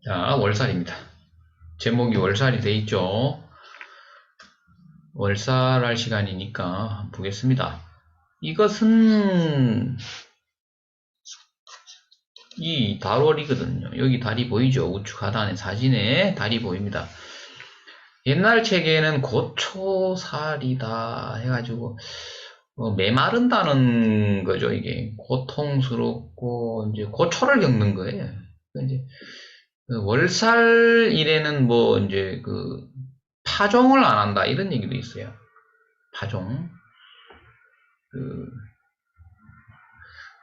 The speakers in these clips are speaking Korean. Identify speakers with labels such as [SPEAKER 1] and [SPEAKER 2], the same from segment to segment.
[SPEAKER 1] 자, 월살입니다. 제목이 월살이 돼 있죠. 월살할 시간이니까 보겠습니다. 이것은 이 달월이거든요. 여기 달이 보이죠? 우측 하단에 사진에 달이 보입니다. 옛날 책에는 고초살이다 해가지고 메마른다는 거죠. 이게 고통스럽고 이제 고초를 겪는 거예요. 이제 월살일에는 뭐 이제 그 파종을 안 한다 이런 얘기도 있어요. 파종. 그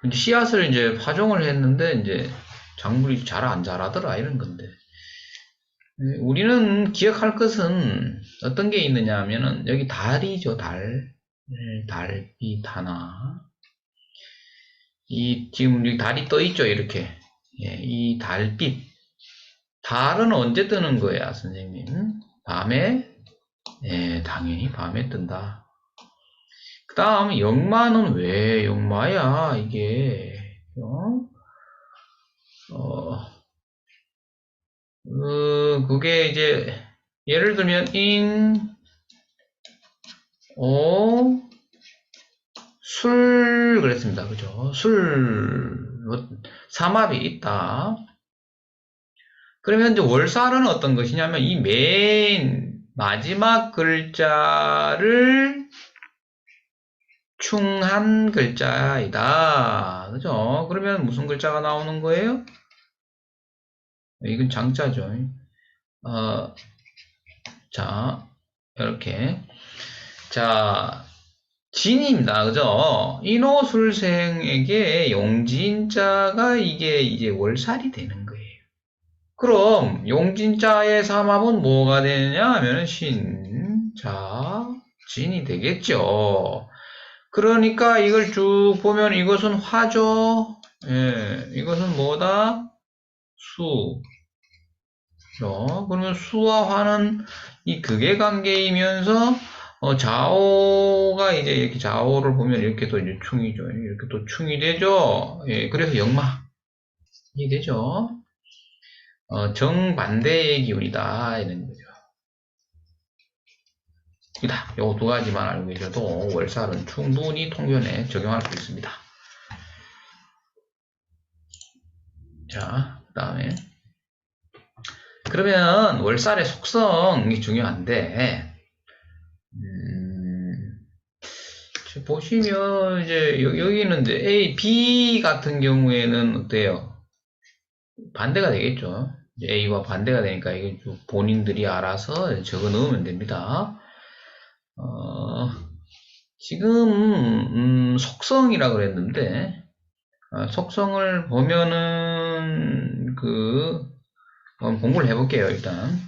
[SPEAKER 1] 이제 씨앗을 이제 파종을 했는데 이제 작물이 잘 안 자라더라 이런 건데. 우리는 기억할 것은 어떤 게 있느냐 하면은 여기 달이죠, 달. 달빛 하나. 이 지금 여기 달이 떠 있죠, 이렇게. 예, 이 달빛. 달은 언제 뜨는 거야, 선생님? 밤에? 예, 당연히 밤에 뜬다. 그 다음 역마는 왜 역마야 이게 그게 이제 예를 들면 술 그랬습니다. 그죠? 삼합이 있다. 그러면 이제 월살은 어떤 것이냐면 이 맨 마지막 글자를 충한 글자이다. 그죠? 그러면 무슨 글자가 나오는 거예요? 이건 장자죠. 어, 자, 이렇게. 자, 진입니다. 그죠? 인호술생에게 용진자가 이게 이제 월살이 되는 거예요. 그럼 용진자의 삼합은 뭐가 되느냐 하면 신, 자, 진이 되겠죠. 그러니까 이걸 쭉 보면 이것은 화죠. 예, 이것은 뭐다? 수. 그러면 수와 화는 이 극의 관계이면서 좌오가 이제 이렇게 좌오를 보면 이렇게 또 이제 충이죠. 이렇게 또 충이 되죠. 예, 그래서 역마이 되죠. 정반대의 기운이다 이런 거죠. 이다. 요 두 가지만 알고 계셔도 월살은 충분히 통변에 적용할 수 있습니다. 자, 그 다음에 그러면 월살의 속성이 중요한데 보시면 이제 여기는 이제 A, B 같은 경우에는 어때요? 반대가 되겠죠. A와 반대가 되니까 이게 본인들이 알아서 적어 넣으면 됩니다. 지금 속성이라 그랬는데 속성을 보면은 공부를 해볼게요. 일단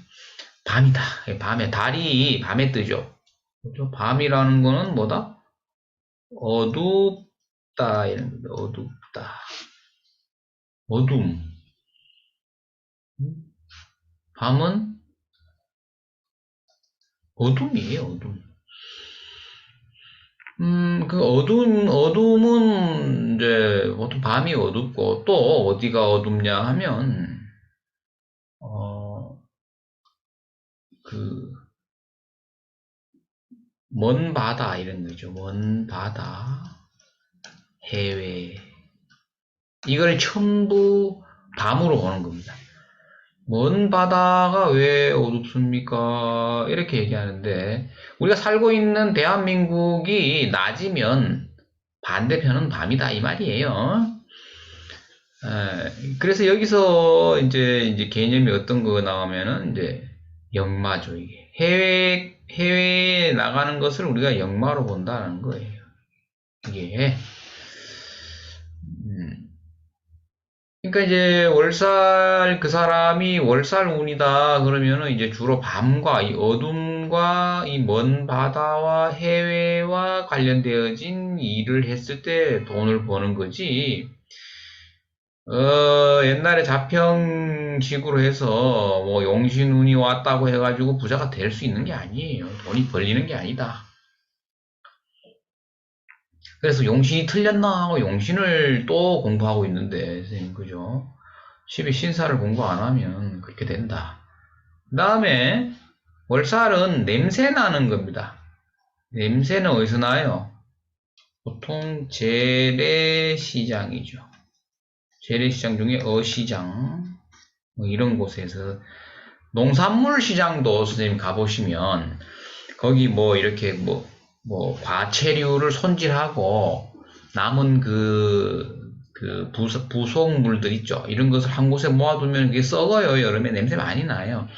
[SPEAKER 1] 밤이다. 밤에 달이 밤에 뜨죠. 그렇죠? 밤이라는 거는 뭐다? 어둡다 이런 거 어둡다. 어둠. 밤은 어둠이에요. 어둠. 어둠은 이제 보통 밤이 어둡고 또 어디가 어둡냐 하면 어, 그 먼 바다 이런 거죠. 먼 바다, 해외. 이걸 전부 밤으로 보는 겁니다. 먼 바다가 왜 어둡습니까? 이렇게 얘기하는데 우리가 살고 있는 대한민국이 낮이면 반대편은 밤이다 이 말이에요. 그래서 여기서 이제 개념이 어떤 거 나오면은 이제 역마죠 이게 해외에 나가는 것을 우리가 역마로 본다는 거예요. 이게 음. 그러니까 이제 월살 그 사람이 월살운이다 그러면은 이제 주로 밤과 이 어둠과 이 먼 바다와 해외와 관련되어진 일을 했을 때 돈을 버는 거지. 옛날에 자평식으로 해서 뭐 용신운이 왔다고 해가지고 부자가 될 수 있는 게 아니에요. 돈이 벌리는 게 아니다. 그래서 용신이 틀렸나 하고 용신을 또 공부하고 있는데, 선생님, 그죠? 12 신사를 공부 안 하면 그렇게 된다. 그 다음에 월살은 냄새 나는 겁니다. 냄새는 어디서 나요? 보통 재래시장이죠. 재래시장 중에 어시장 뭐 이런 곳에서 농산물 시장도 선생님 가보시면 거기 뭐 이렇게 뭐 과체류를 손질하고 남은 부속물들 있죠. 이런 것을 한 곳에 모아두면 그게 썩어요. 여름에 냄새 많이 나요.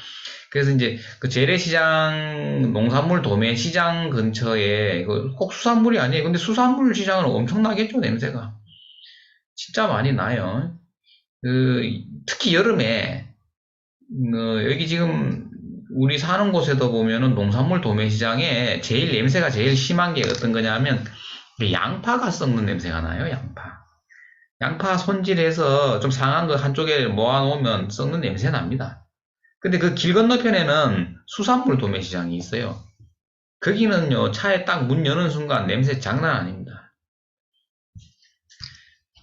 [SPEAKER 1] 그래서 이제 그 재래시장, 농산물 도매시장 근처에, 이거 꼭 수산물이 아니에요. 근데 수산물 시장은 엄청나겠죠, 냄새가. 진짜 많이 나요. 특히 여름에, 여기 지금 우리 사는 곳에도 보면은 농산물 도매시장에 제일 냄새가 제일 심한 게 어떤 거냐면, 양파가 썩는 냄새가 나요, 양파. 양파 손질해서 좀 상한 거 한쪽에 모아놓으면 썩는 냄새 납니다. 근데 그 길 건너편에는 수산물 도매시장이 있어요. 거기는요, 차에 딱 문 여는 순간 냄새 장난 아닙니다.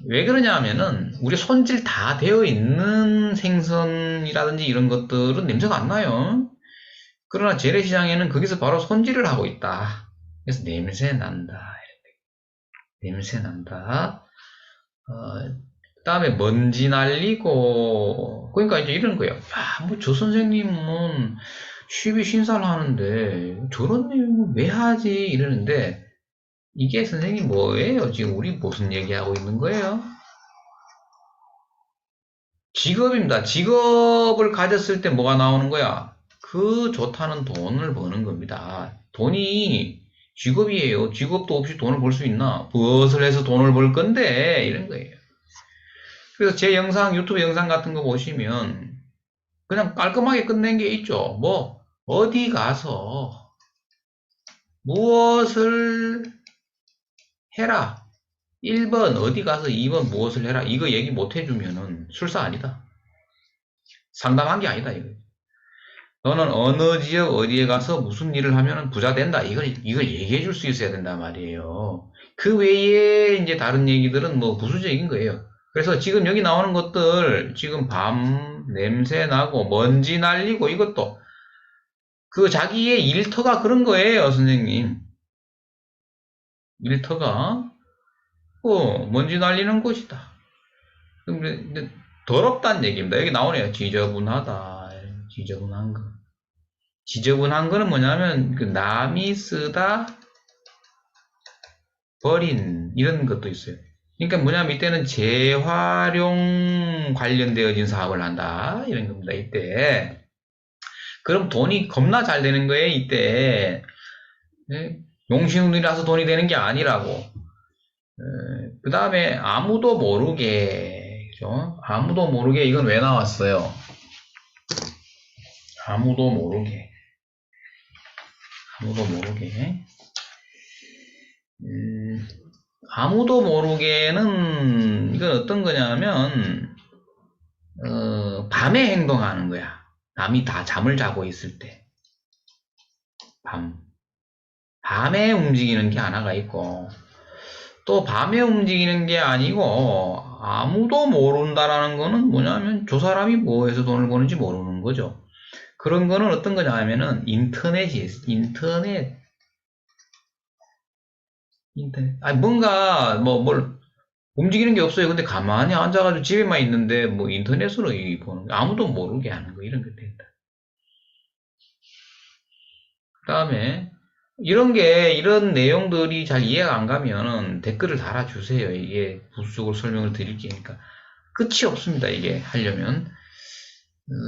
[SPEAKER 1] 왜 그러냐 하면은, 우리 손질 다 되어 있는 생선이라든지 이런 것들은 냄새가 안 나요. 그러나 재래시장에는 거기서 바로 손질을 하고 있다. 그래서 냄새 난다. 냄새 난다. 그 다음에 먼지 날리고, 그러니까 이제 이런 거예요. 야, 뭐 저 선생님은 쉽이 신사를 하는데 저런 내용을 왜 하지? 이러는데, 이게 선생님 뭐예요? 지금 우리 무슨 얘기하고 있는 거예요? 직업입니다. 직업을 가졌을 때 뭐가 나오는 거야? 그 좋다는 돈을 버는 겁니다. 돈이 직업이에요. 직업도 없이 돈을 벌 수 있나? 무엇을 해서 돈을 벌 건데? 이런 거예요. 그래서 제 영상, 유튜브 영상 같은 거 보시면 그냥 깔끔하게 끝낸 게 있죠. 뭐, 어디 가서 무엇을 해라. 1번 어디 가서 2번 무엇을 해라. 이거 얘기 못 해주면은 술사 아니다. 상담한 게 아니다. 이거. 너는 어느 지역 어디에 가서 무슨 일을 하면 부자 된다. 이걸 얘기해 줄 수 있어야 된단 말이에요. 그 외에 이제 다른 얘기들은 뭐 부수적인 거예요. 그래서 지금 여기 나오는 것들, 지금 밤 냄새 나고 먼지 날리고 이것도 그 자기의 일터가 그런 거예요, 선생님. 일터가 먼지 날리는 곳이다. 근데 더럽다는 얘기입니다. 여기 나오네요. 지저분하다. 지저분한 거. 지저분한 거는 뭐냐면 그 남이 쓰다 버린 이런 것도 있어요. 그러니까 뭐냐면 이때는 재활용 관련되어진 사업을 한다 이런 겁니다. 이때 그럼 돈이 겁나 잘 되는 거예요. 이때 용신운이라서 돈이 되는 게 아니라고. 그 다음에 아무도 모르게 그죠? 아무도 모르게 이건 왜 나왔어요? 아무도 모르게 아무도 모르게 아무도 모르게는 이건 어떤 거냐면 밤에 행동하는 거야. 남이 다 잠을 자고 있을 때 밤에 움직이는 게 하나가 있고 또 밤에 움직이는 게 아니고 아무도 모른다라는 거는 뭐냐면 저 사람이 뭐 해서 돈을 버는지 모르는 거죠. 그런 거는 어떤 거냐 하면은 인터넷이 인터넷. 아니 뭔가 뭘 움직이는 게 없어요. 근데 가만히 앉아가지고 집에만 있는데 뭐 인터넷으로 보는 거 아무도 모르게 하는 거 이런 게 된다. 그 다음에 이런 내용들이 잘 이해가 안 가면은 댓글을 달아주세요. 이게 부수적으로 설명을 드릴 게니까. 끝이 없습니다. 이게 하려면.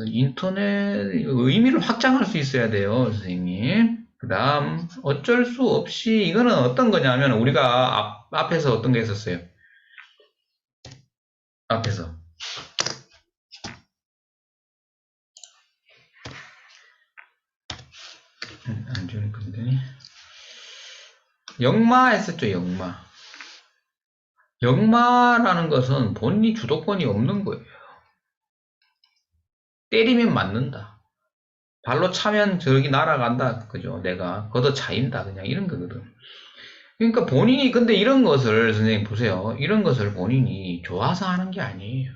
[SPEAKER 1] 인터넷 의미를 확장할 수 있어야 돼요. 선생님. 그 다음 어쩔 수 없이 이거는 어떤 거냐면 우리가 앞에서 어떤 게 있었어요. 앞에서 안 주는 건데 역마 했었죠. 역마라는 것은 본인이 주도권이 없는 거예요. 때리면 맞는다. 발로 차면 저기 날아간다. 그죠? 내가 걷어 차인다. 그냥 이런 거거든. 그러니까 본인이 근데 이런 것을 선생님 보세요. 이런 것을 본인이 좋아서 하는 게 아니에요.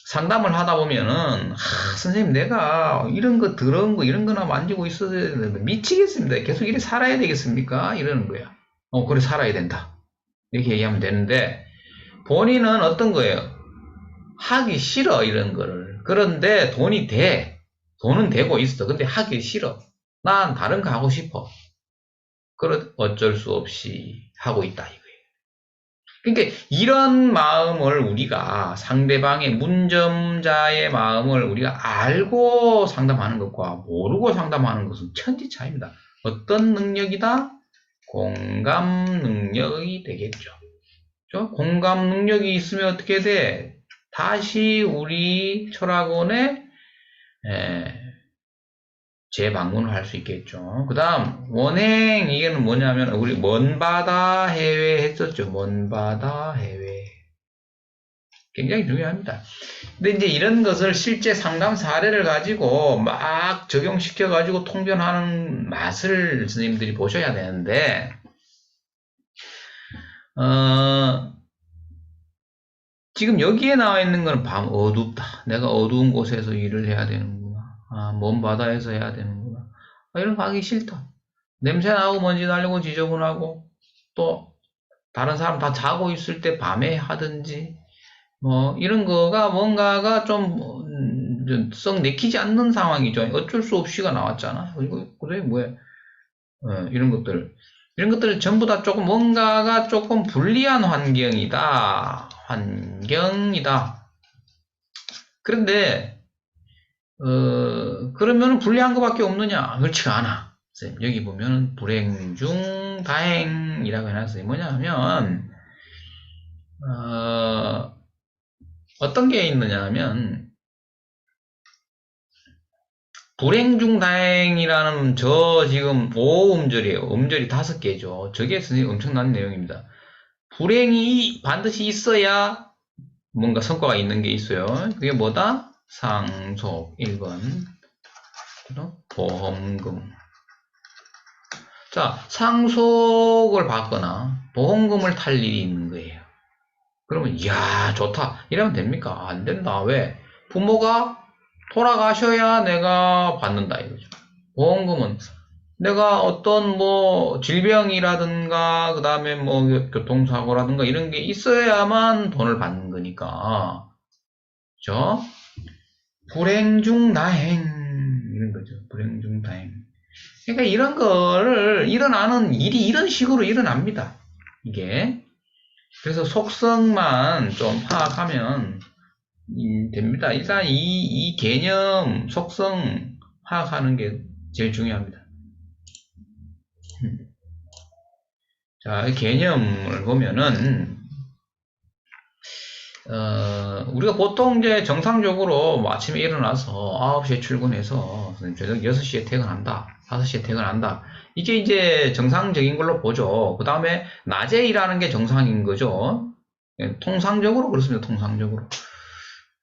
[SPEAKER 1] 상담을 하다 보면은, 선생님, 내가 이런 거, 더러운 거, 이런 거나 만지고 있어야 되는데, 미치겠습니다. 계속 이렇게 살아야 되겠습니까? 이러는 거야. 그래, 살아야 된다. 이렇게 얘기하면 되는데, 본인은 어떤 거예요? 하기 싫어, 이런 거를. 그런데 돈이 돼. 돈은 되고 있어. 근데 하기 싫어. 난 다른 거 하고 싶어. 어쩔 수 없이 하고 있다, 이거예요. 그러니까 이런 마음을 우리가 상대방의 문점자의 마음을 우리가 알고 상담하는 것과 모르고 상담하는 것은 천지 차이입니다. 어떤 능력이다? 공감 능력이 되겠죠. 그렇죠? 공감 능력이 있으면 어떻게 돼? 다시 우리 철학원에 재방문을 할 수 있겠죠. 그 다음 원행, 이게는 뭐냐면 우리 먼 바다 해외 했었죠. 먼 바다 해외 굉장히 중요합니다. 근데 이제 이런 것을 실제 상담 사례를 가지고 막 적용시켜 가지고 통변하는 맛을 선생님들이 보셔야 되는데, 지금 여기에 나와 있는 건 밤 어둡다. 내가 어두운 곳에서 일을 해야 되는구나. 먼 바다에서 해야 되는구나. 이런 거 하기 싫다. 냄새 나고 먼지 날리고 지저분하고, 또 다른 사람 다 자고 있을 때 밤에 하든지, 이런 거가 뭔가가 썩 내키지 않는 상황이죠. 어쩔 수 없이가 나왔잖아. 이거 그래 뭐야? 이런 것들 전부 다 조금 뭔가가 조금 불리한 환경이다. 그런데 그러면 불리한 것밖에 없느냐? 그렇지가 않아. 여기 보면 불행 중 다행이라고 해놨어요. 뭐냐면 어떤 게 있느냐 하면, 불행 중 다행이라는 지금 5음절이에요. 음절이 5개죠. 저게 엄청난 내용입니다. 불행이 반드시 있어야 뭔가 성과가 있는 게 있어요. 그게 뭐다? 상속 1번, 보험금. 자, 상속을 받거나 보험금을 탈 일이 있는 거예요. 그러면 이야 좋다 이러면 됩니까? 안 된다. 왜? 부모가 돌아가셔야 내가 받는다 이거죠. 보험금은 내가 어떤 질병이라든가 그 다음에 교통사고라든가 이런 게 있어야만 돈을 받는 거니까, 그죠? 불행 중 다행 이런 거죠. 불행 중 다행. 그러니까 이런 거를 일어나는 일이 이런 식으로 일어납니다. 이게. 그래서 속성만 좀 파악하면 됩니다. 일단 이 개념, 속성 파악하는 게 제일 중요합니다. 자, 개념을 보면은, 우리가 보통 이제 정상적으로 아침에 일어나서 9시에 출근해서 저녁 6시에 퇴근한다. 5시에 퇴근한다. 이게 이제 정상적인 걸로 보죠. 그 다음에 낮에 일하는 게 정상인 거죠. 통상적으로 그렇습니다. 통상적으로.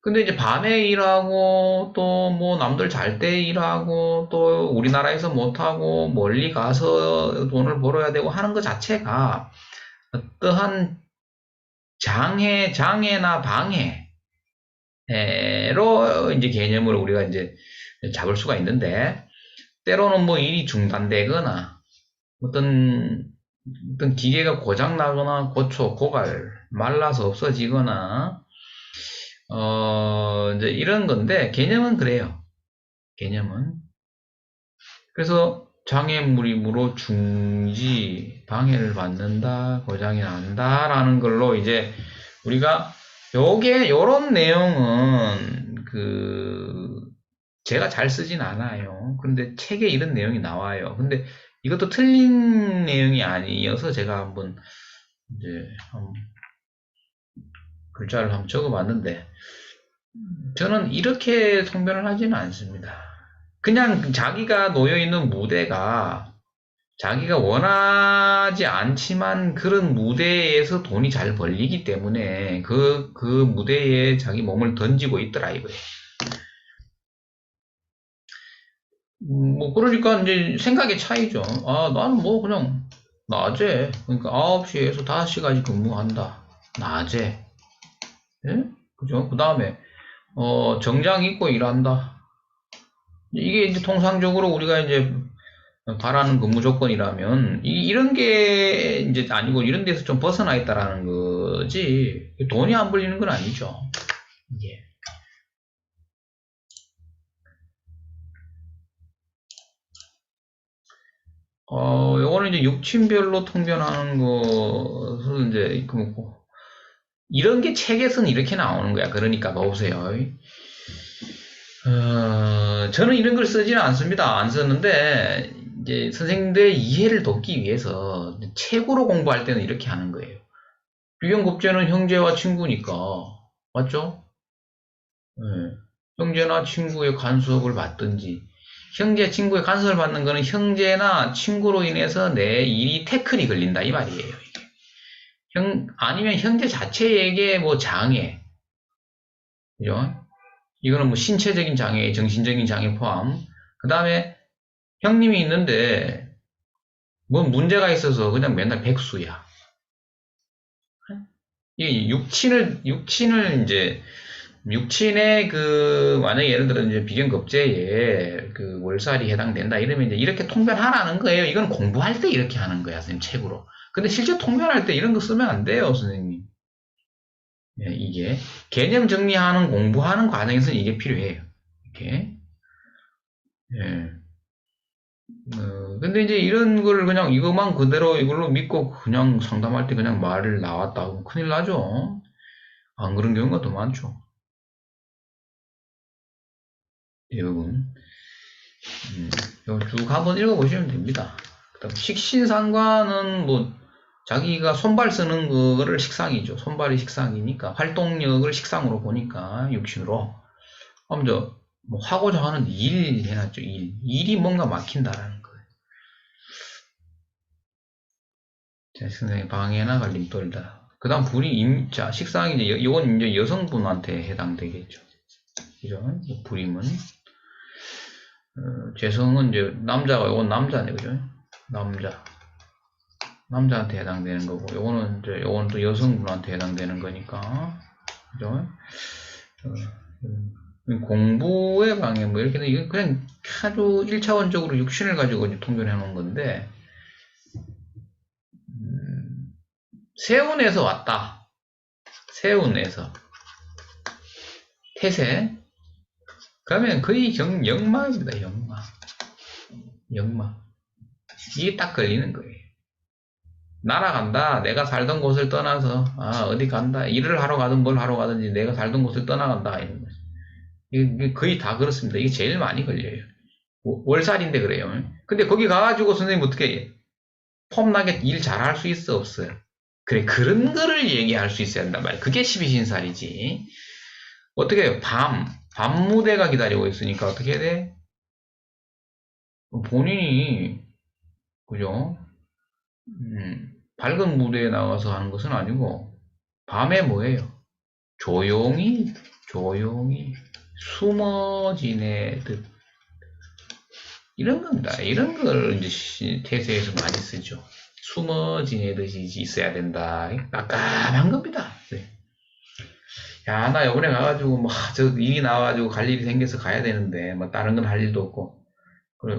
[SPEAKER 1] 근데 이제 밤에 일하고 또 남들 잘 때 일하고 또 우리나라에서 못하고 멀리 가서 돈을 벌어야 되고 하는 것 자체가 어떠한 장애나 방해로 이제 개념을 우리가 이제 잡을 수가 있는데, 때로는 일이 중단되거나 어떤 기계가 고장나거나 고갈, 말라서 없어지거나 이제 이런 건데, 개념은 그래요. 개념은. 그래서 장애물이므로 중지, 방해를 받는다, 고장이 난다라는 걸로 이제 우리가 요런 내용은 제가 잘 쓰진 않아요. 근데 책에 이런 내용이 나와요. 근데 이것도 틀린 내용이 아니어서 제가 한번 이제 글자를 한번 적어봤는데, 저는 이렇게 성변을 하지는 않습니다. 그냥 자기가 놓여있는 무대가 자기가 원하지 않지만 그런 무대에서 돈이 잘 벌리기 때문에 그 무대에 자기 몸을 던지고 있더라 이거예요. 그러니까 이제 생각의 차이죠. 나는 그냥 낮에, 그러니까 9시에서 5시까지 근무한다. 낮에. 예? 그죠? 그 다음에 정장 입고 일한다. 이게 이제 통상적으로 우리가 이제 바라는 근무 조건이라면, 이런 게 이제 아니고 이런 데서 좀 벗어나 있다라는 거지, 돈이 안 벌리는 건 아니죠. 이게. 요거는 이제 육친별로 통변하는 것을 이제, 이런 게 책에서는 이렇게 나오는 거야. 그러니까 보세요. 저는 이런 걸 쓰지는 않습니다. 안 썼는데, 이제 선생님들의 이해를 돕기 위해서 책으로 공부할 때는 이렇게 하는 거예요. 비경급제는 형제와 친구니까. 맞죠? 예. 형제나 친구의 간섭을 받든지, 형제, 친구의 간섭을 받는 거는 형제나 친구로 인해서 내 일이 태클이 걸린다, 이 말이에요. 아니면 형제 자체에게 뭐 장애, 그죠? 이거는 뭐 신체적인 장애, 정신적인 장애 포함. 그 다음에 형님이 있는데, 뭐 문제가 있어서 그냥 맨날 백수야. 이 육친을 이제, 육친의 만약에 예를 들어 이제 비경급제에 월살이 해당된다 이러면 이제 이렇게 통변하라는 거예요. 이건 공부할 때 이렇게 하는 거야, 선생님, 책으로. 근데 실제 통변할 때 이런 거 쓰면 안 돼요, 선생님. 예, 이게. 개념 정리하는, 공부하는 과정에서는 이게 필요해요. 이렇게. 예. 근데 이제 이런 걸 그냥 이것만 그대로 이걸로 믿고 그냥 상담할 때 그냥 말을 나왔다고 큰일 나죠. 안 그런 경우가 더 많죠. 대부분. 이거 쭉 한번 읽어보시면 됩니다. 그다음 식신상관은 뭐 자기가 손발 쓰는 거를 식상이죠. 손발이 식상이니까 활동력을 식상으로 보니까 육신으로. 먼저 뭐 하고자 하는 일 해놨죠. 일이 뭔가 막힌다라는 거예요. 제 선생님 방해나 갈림 떨다. 그 다음 불이 자 식상이 이제 이건 이제 여성분한테 해당되겠죠. 이런 불임은 재성은 이제 남자가 이건 남자네, 그죠? 남자한테 해당되는 거고, 요거는 이제 요거는 또 여성분한테 해당되는 거니까, 그죠? 공부의 방해 뭐 이렇게 이건 그냥 아주 1차원적으로 육신을 가지고 이제 통변해 놓은 건데, 세운에서 왔다. 세운에서 태세. 그러면 거의 역마입니다. 역마. 이게 딱 걸리는 거예요. 날아간다. 내가 살던 곳을 떠나서 어디 간다. 일을 하러 가든 뭘 하러 가든지 내가 살던 곳을 떠나간다. 이런 거죠. 이게 거의 다 그렇습니다. 이게 제일 많이 걸려요. 월살인데 그래요. 근데 거기 가가지고 선생님 어떻게 해? 폼나게 일 잘할 수 있어 없어요? 그래, 그런 거를 얘기할 수 있어야 한단 말이야. 그게 12신살이지. 어떻게 해요? 밤 무대가 기다리고 있으니까 어떻게 해야 돼? 본인이, 그죠? 밝은 무대에 나가서 하는 것은 아니고, 밤에 뭐예요? 조용히 숨어 지내듯 이런 겁니다. 이런 걸 이제 태세에서 많이 쓰죠. 숨어 지내듯이 있어야 된다. 깜깜한 겁니다. 네. 야, 나 이번에 가가지고 저 일이 나와가지고 갈 일이 생겨서 가야 되는데 뭐 다른 건 할 일도 없고 그래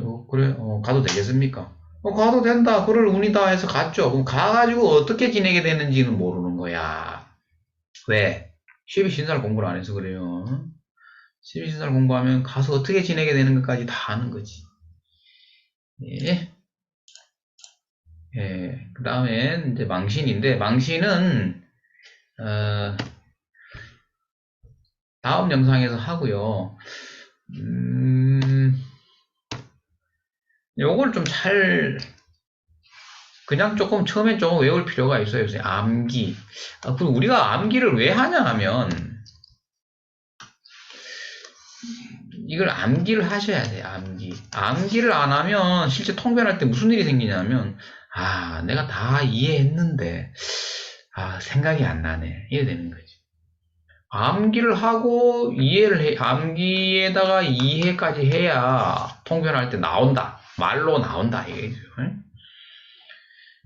[SPEAKER 1] 가도 되겠습니까? 가도 된다. 그럴 운이다 해서 갔죠. 그럼 가가지고 어떻게 지내게 되는지는 모르는 거야. 왜? 12신살 공부를 안 해서 그래요. 12신살 공부하면 가서 어떻게 지내게 되는 것까지 다 아는 거지. 예. 예. 그 다음엔 이제 망신인데, 망신은, 어, 다음 영상에서 하고요. 요걸 좀 그냥 조금 처음에 조금 외울 필요가 있어요. 요새 암기. 그리고 우리가 암기를 왜 하냐 하면, 이걸 암기를 하셔야 돼요, 암기. 암기를 안 하면 실제 통변할 때 무슨 일이 생기냐면, 내가 다 이해했는데, 생각이 안 나네. 이래 되는 거지. 암기를 하고 암기에다가 이해까지 해야 통변할 때 나온다. 말로 나온다. 이거죠.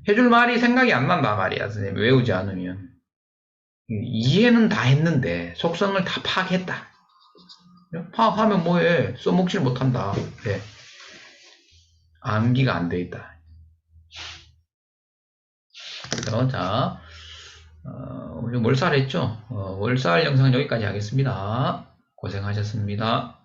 [SPEAKER 1] 해줄 말이 생각이 안 난다 말이야, 선생님. 외우지 않으면. 이해는 다 했는데, 속성을 다 파악했다. 파악하면 뭐해? 써먹질 못한다. 네. 암기가 안 돼 있다. 그래서 자, 오늘 월살 했죠? 월살 영상 여기까지 하겠습니다. 고생하셨습니다.